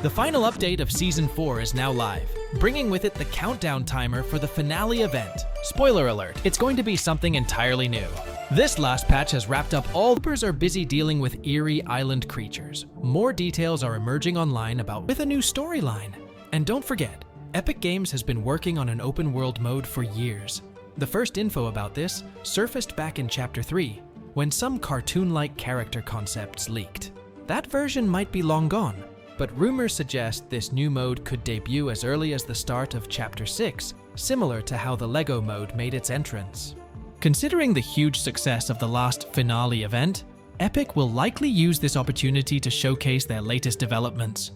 The final update of Season 4 is now live, bringing with it the countdown timer for the finale event. Spoiler alert, it's going to be something entirely new. This last patch has wrapped up all. Developers are busy dealing with eerie island creatures. More details are emerging online with a new storyline. And don't forget, Epic Games has been working on an open world mode for years. The first info about this surfaced back in Chapter 3, when some cartoon-like character concepts leaked. That version might be long gone, but rumors suggest this new mode could debut as early as the start of Chapter 6, similar to how the LEGO mode made its entrance. Considering the huge success of the last finale event, Epic will likely use this opportunity to showcase their latest developments.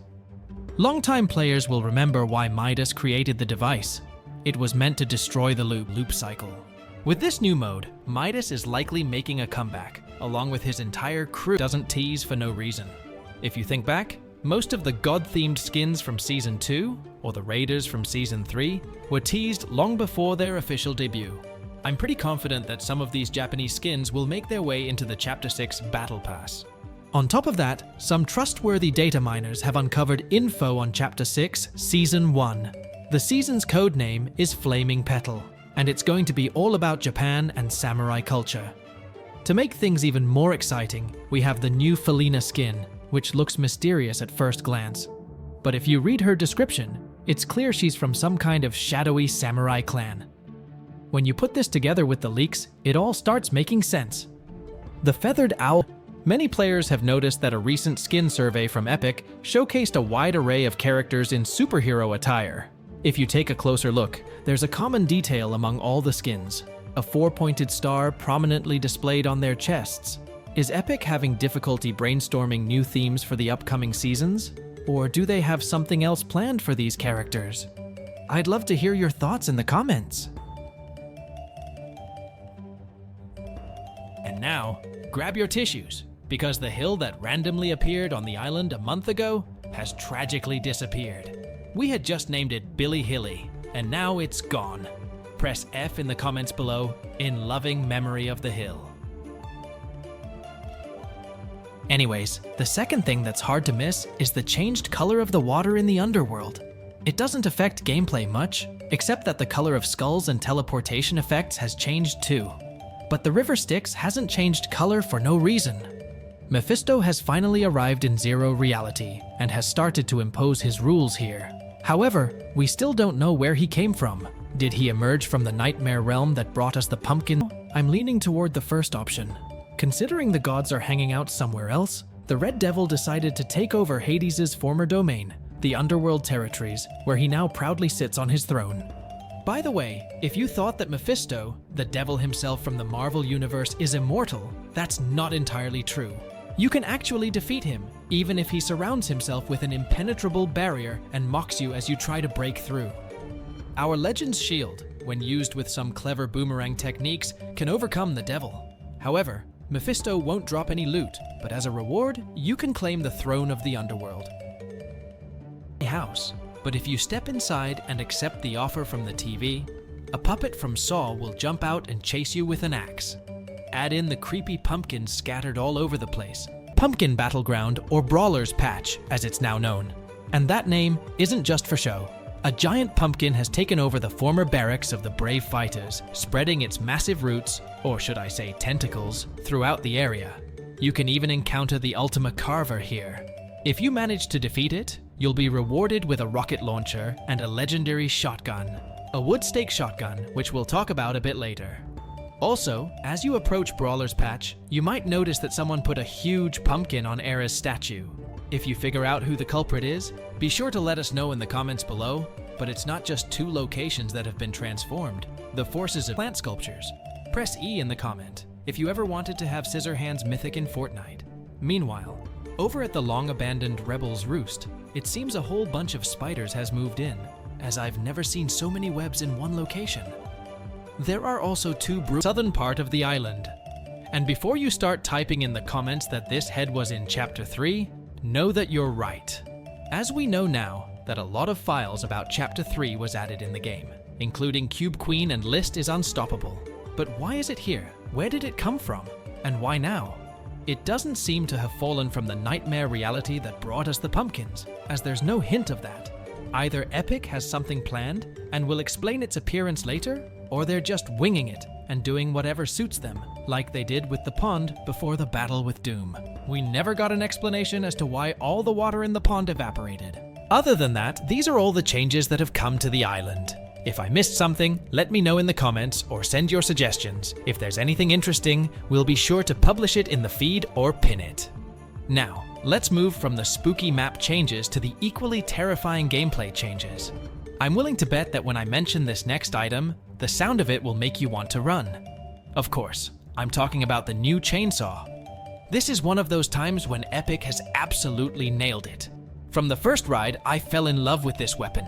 Longtime players will remember why Midas created the device. It was meant to destroy the loop cycle. With this new mode, Midas is likely making a comeback, along with his entire crew. Doesn't tease for no reason. If you think back, most of the god-themed skins from Season 2, or the Raiders from Season 3, were teased long before their official debut. I'm pretty confident that some of these Japanese skins will make their way into the Chapter 6 Battle Pass. On top of that, some trustworthy data miners have uncovered info on Chapter 6, Season 1. The season's code name is Flaming Petal, and it's going to be all about Japan and samurai culture. To make things even more exciting, we have the new Felina skin, which looks mysterious at first glance. But if you read her description, it's clear she's from some kind of shadowy samurai clan. When you put this together with the leaks, it all starts making sense. The Feathered Owl. Many players have noticed that a recent skin survey from Epic showcased a wide array of characters in superhero attire. If you take a closer look, there's a common detail among all the skins: a four-pointed star prominently displayed on their chests. Is Epic having difficulty brainstorming new themes for the upcoming seasons? Or do they have something else planned for these characters? I'd love to hear your thoughts in the comments. And now, grab your tissues, because the hill that randomly appeared on the island a month ago has tragically disappeared. We had just named it Billy Hilly, and now it's gone. Press F in the comments below in loving memory of the hill. Anyways, the second thing that's hard to miss is the changed color of the water in the underworld. It doesn't affect gameplay much, except that the color of skulls and teleportation effects has changed too. But the river Styx hasn't changed color for no reason. Mephisto has finally arrived in Zero Reality and has started to impose his rules here. However, we still don't know where he came from. Did he emerge from the nightmare realm that brought us the pumpkin? I'm leaning toward the first option. Considering the gods are hanging out somewhere else, the Red Devil decided to take over Hades' former domain, the Underworld Territories, where he now proudly sits on his throne. By the way, if you thought that Mephisto, the devil himself from the Marvel Universe, is immortal, that's not entirely true. You can actually defeat him, even if he surrounds himself with an impenetrable barrier and mocks you as you try to break through. Our Legend's Shield, when used with some clever boomerang techniques, can overcome the devil. However, Mephisto won't drop any loot, but as a reward, you can claim the throne of the underworld. House. But if you step inside and accept the offer from the TV, a puppet from Saw will jump out and chase you with an axe. Add in the creepy pumpkins scattered all over the place. Pumpkin Battleground, or Brawler's Patch, as it's now known. And that name isn't just for show. A giant pumpkin has taken over the former barracks of the brave fighters, spreading its massive roots, or should I say tentacles, throughout the area. You can even encounter the Ultima Carver here. If you manage to defeat it, you'll be rewarded with a rocket launcher and a legendary shotgun. A wood stake shotgun, which we'll talk about a bit later. Also, as you approach Brawler's Patch, you might notice that someone put a huge pumpkin on Era's statue. If you figure out who the culprit is, be sure to let us know in the comments below, but it's not just 2 locations that have been transformed. The forces of plant sculptures. Press E in the comment if you ever wanted to have Scissorhands mythic in Fortnite. Meanwhile, over at the long-abandoned Rebels Roost, it seems a whole bunch of spiders has moved in, as I've never seen so many webs in one location. There are also 2 southern part of the island. And before you start typing in the comments that this head was in Chapter 3, know that you're right. As we know now that a lot of files about Chapter 3 was added in the game, including Cube Queen and List is unstoppable. But why is it here? Where did it come from? And why now? It doesn't seem to have fallen from the nightmare reality that brought us the pumpkins. as there's no hint of that. Either Epic has something planned and will explain its appearance later, or they're just winging it and doing whatever suits them, like they did with the pond before the battle with Doom. We never got an explanation as to why all the water in the pond evaporated. Other than that, these are all the changes that have come to the island. If I missed something, let me know in the comments or send your suggestions. If there's anything interesting, we'll be sure to publish it in the feed or pin it. Now, let's move from the spooky map changes to the equally terrifying gameplay changes. I'm willing to bet that when I mention this next item, the sound of it will make you want to run. Of course, I'm talking about the new chainsaw. This is one of those times when Epic has absolutely nailed it. From the first ride, I fell in love with this weapon.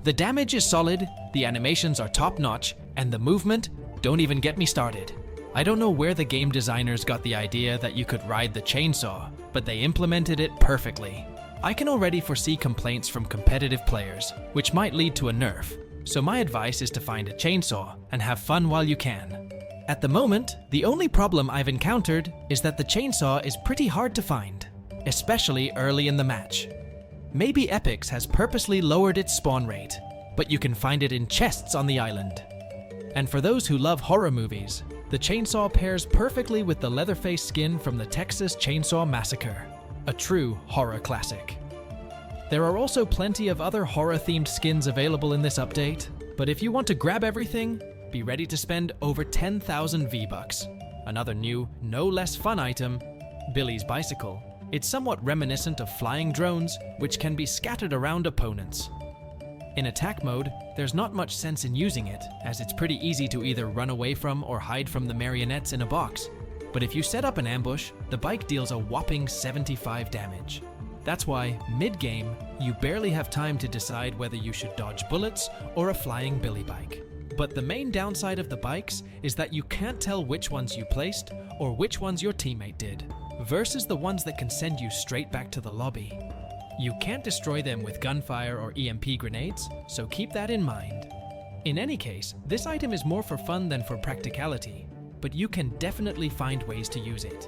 The damage is solid, the animations are top-notch, and the movement, don't even get me started. I don't know where the game designers got the idea that you could ride the chainsaw, but they implemented it perfectly. I can already foresee complaints from competitive players, which might lead to a nerf, so my advice is to find a chainsaw and have fun while you can. At the moment, the only problem I've encountered is that the chainsaw is pretty hard to find, especially early in the match. Maybe Epic's has purposely lowered its spawn rate, but you can find it in chests on the island. And for those who love horror movies, the chainsaw pairs perfectly with the Leatherface skin from the Texas Chainsaw Massacre, a true horror classic. There are also plenty of other horror-themed skins available in this update, but if you want to grab everything, be ready to spend over 10,000 V-Bucks. Another new, no less fun item, Billy's Bicycle. It's somewhat reminiscent of flying drones, which can be scattered around opponents. In attack mode, there's not much sense in using it, as it's pretty easy to either run away from or hide from the marionettes in a box. But if you set up an ambush, the bike deals a whopping 75 damage. That's why, mid-game, you barely have time to decide whether you should dodge bullets or a flying Billy bike. But the main downside of the bikes is that you can't tell which ones you placed or which ones your teammate did, versus the ones that can send you straight back to the lobby. You can't destroy them with gunfire or EMP grenades, so keep that in mind. In any case, this item is more for fun than for practicality, but you can definitely find ways to use it.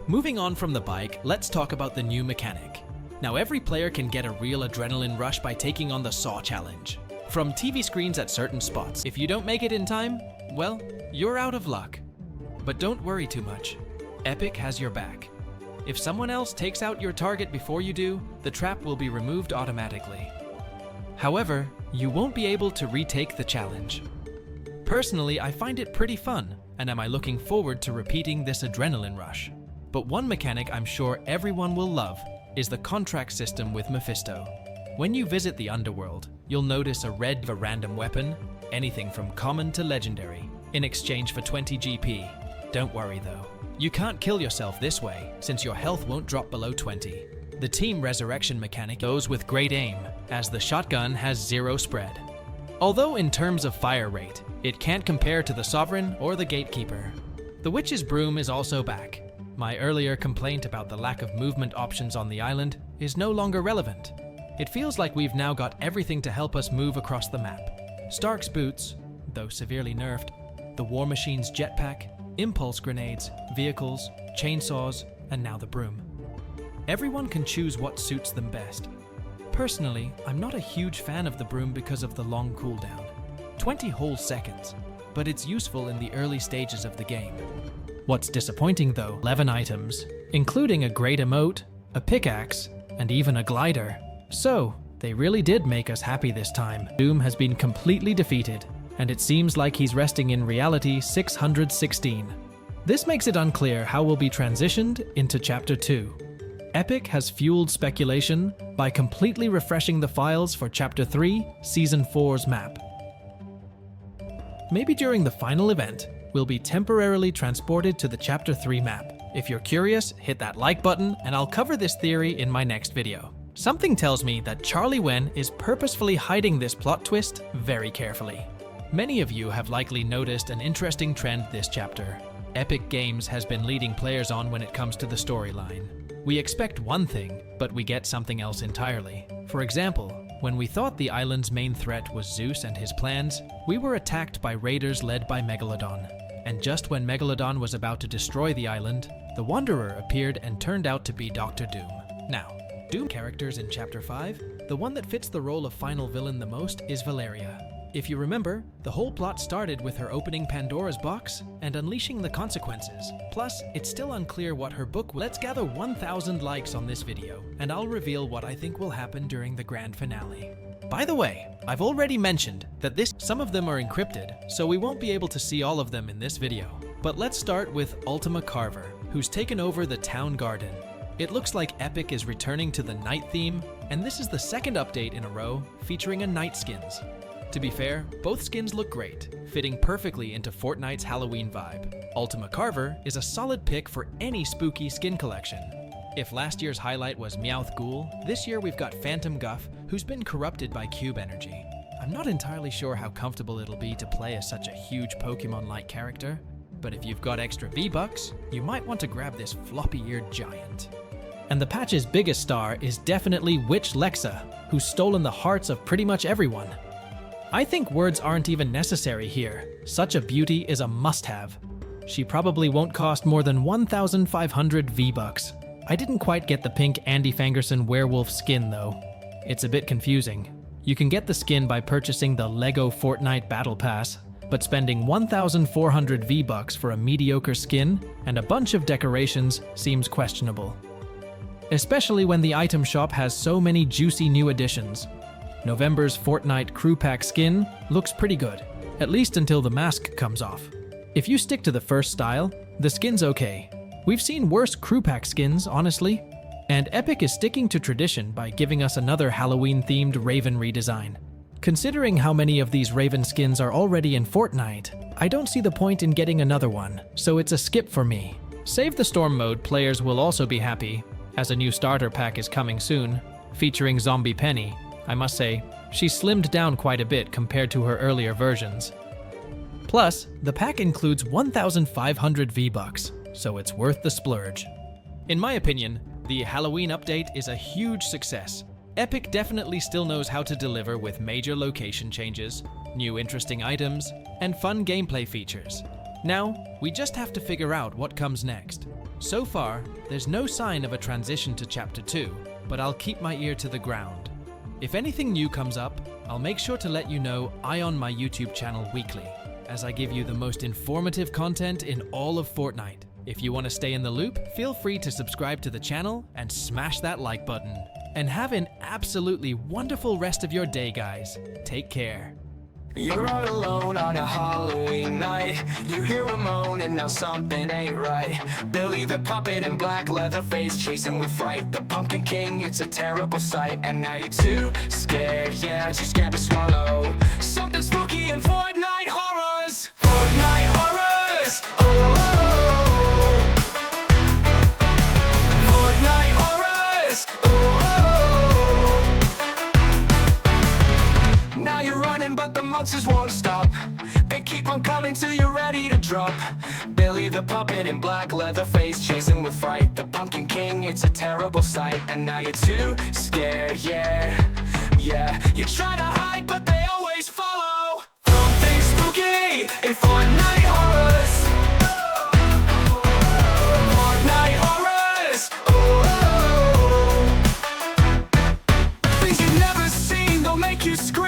Moving on from the bike, let's talk about the new mechanic. Now every player can get a real adrenaline rush by taking on the Saw Challenge. From TV screens at certain spots. If you don't make it in time, well, you're out of luck. But don't worry too much. Epic has your back. If someone else takes out your target before you do, the trap will be removed automatically. However, you won't be able to retake the challenge. Personally, I find it pretty fun, and am I looking forward to repeating this adrenaline rush. But one mechanic I'm sure everyone will love is the contract system with Mephisto. When you visit the underworld, you'll notice a random weapon, anything from common to legendary, in exchange for 20 GP. Don't worry though. You can't kill yourself this way, since your health won't drop below 20. The team resurrection mechanic goes with great aim, as the shotgun has 0 spread. Although in terms of fire rate, it can't compare to the Sovereign or the Gatekeeper. The Witch's Broom is also back. My earlier complaint about the lack of movement options on the island is no longer relevant. It feels like we've now got everything to help us move across the map. Stark's boots, though severely nerfed, the War Machine's jetpack, impulse grenades, vehicles, chainsaws, and now the broom. Everyone can choose what suits them best. Personally, I'm not a huge fan of the broom because of the long cooldown. 20 whole seconds, but it's useful in the early stages of the game. What's disappointing though, 11 items, including a great emote, a pickaxe, and even a glider. So, they really did make us happy this time. Doom has been completely defeated, and it seems like he's resting in reality 616. This makes it unclear how we'll be transitioned into Chapter 2. Epic has fueled speculation by completely refreshing the files for Chapter 3, Season 4's map. Maybe during the final event, we'll be temporarily transported to the Chapter 3 map. If you're curious, hit that like button and I'll cover this theory in my next video. Something tells me that Charlie Wen is purposefully hiding this plot twist very carefully. Many of you have likely noticed an interesting trend this chapter. Epic Games has been leading players on when it comes to the storyline. We expect one thing, but we get something else entirely. For example, when we thought the island's main threat was Zeus and his plans, we were attacked by raiders led by Megalodon. And just when Megalodon was about to destroy the island, the Wanderer appeared and turned out to be Dr. Doom. Now, Doom characters in Chapter 5, the one that fits the role of final villain the most is Valeria. If you remember, the whole plot started with her opening Pandora's box and unleashing the consequences. Plus, it's still unclear what her book will. Let's gather 1,000 likes on this video, and I'll reveal what I think will happen during the grand finale. By the way, I've already mentioned that some of them are encrypted, so we won't be able to see all of them in this video. But let's start with Ultima Carver, who's taken over the town garden. It looks like Epic is returning to the night theme, and this is the second update in a row featuring a night skins. To be fair, both skins look great, fitting perfectly into Fortnite's Halloween vibe. Ultima Carver is a solid pick for any spooky skin collection. If last year's highlight was Meowth Ghoul, this year we've got Phantom Guff, who's been corrupted by cube energy. I'm not entirely sure how comfortable it'll be to play as such a huge Pokemon-like character, but if you've got extra V-Bucks, you might want to grab this floppy-eared giant. And the patch's biggest star is definitely Witch Lexa, who's stolen the hearts of pretty much everyone. I think words aren't even necessary here. Such a beauty is a must-have. She probably won't cost more than 1,500 V-Bucks. I didn't quite get the pink Andy Fangerson werewolf skin though. It's a bit confusing. You can get the skin by purchasing the LEGO Fortnite Battle Pass, but spending 1,400 V-Bucks for a mediocre skin and a bunch of decorations seems questionable. Especially when the item shop has so many juicy new additions. November's Fortnite Crew Pack skin looks pretty good, at least until the mask comes off. If you stick to the first style, the skin's okay. We've seen worse Crew Pack skins, honestly. And Epic is sticking to tradition by giving us another Halloween-themed Raven redesign. Considering how many of these Raven skins are already in Fortnite, I don't see the point in getting another one, so it's a skip for me. Save the Storm mode players will also be happy, as a new starter pack is coming soon, featuring Zombie Penny. I must say, she's slimmed down quite a bit compared to her earlier versions. Plus, the pack includes 1,500 V-Bucks, so it's worth the splurge. In my opinion, the Halloween update is a huge success. Epic definitely still knows how to deliver with major location changes, new interesting items, and fun gameplay features. Now, we just have to figure out what comes next. So far, there's no sign of a transition to Chapter 2, but I'll keep my ear to the ground. If anything new comes up, I'll make sure to let you know on my YouTube channel weekly, as I give you the most informative content in all of Fortnite. If you want to stay in the loop, feel free to subscribe to the channel and smash that like button. And have an absolutely wonderful rest of your day, guys. Take care. You're all alone on a Halloween night. You hear a moan and now something ain't right. Billy the puppet in black leather face chasing with fright. The Pumpkin King, it's a terrible sight. And now you're too scared, yeah, too scared to swallow. Something spooky in Fortnite horrors. Fortnite horrors, oh. Fortnite horrors, oh. Now you're running but the monsters won't stop. They keep on coming till you're ready to drop. Billy the puppet in black leather face chasing with fright. The Pumpkin King, it's a terrible sight. And now you're too scared, yeah. You try to hide but they always follow. Something spooky in Fortnite horrors. Fortnite horrors, oh. Things you've never seen, they'll make you scream.